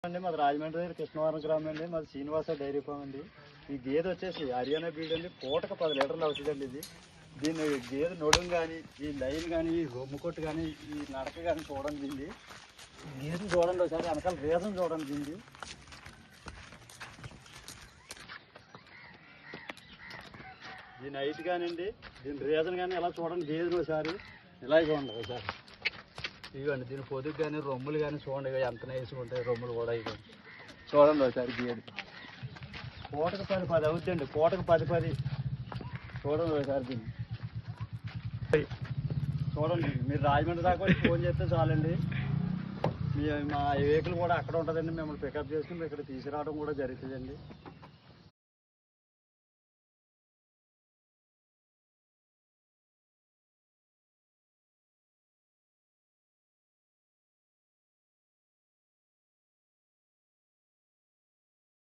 అండి మాది రాజమండ్రి దగ్గర కృష్ణవరం గ్రామం అండి. మాది శ్రీనివాస డైరీ ఫామ్ అండి. ఈ గేదె వచ్చేసి హర్యానా బీడ్ అండి. పూటకు 10 లీటర్లు అవుతుందండి. ఇది దీన్ని గేదె నడుము కానీ, ఈ లైన్ కానీ, ఈ రొమ్ము కొట్టు కానీ, ఈ నడక కానీ చూడండి. దీన్ని గేదెని చూడండి ఒకసారి, వెనకాల రీజన్ చూడండి. దీని హైట్ కానివ్వండి, దీని రీజన్ కానీ ఎలా చూడండి. గేదెని ఒకసారి ఇలాగే ఉండదు ఒకసారి. ఇవ్వండి దీని పొదుగు కానీ, రొమ్ములు కానీ చూడండి ఎంత నైస్గా ఉంటాయి. రొమ్ములు కూడా ఇవ్వండి చూడండి ఒకసారి. గేదె పూటకు 10 అవుతుందండి. పూటకు 10 చూడండి ఒకసారి. దీన్ని చూడండి. మీరు రాజమండ్రి దాకా ఫోన్ చేస్తే చాలండి. మా వెహికల్ కూడా అక్కడ ఉంటుందండి. మిమ్మల్ని పికప్ చేసుకుని ఇక్కడ తీసుకురావడం కూడా జరుగుతుందండి.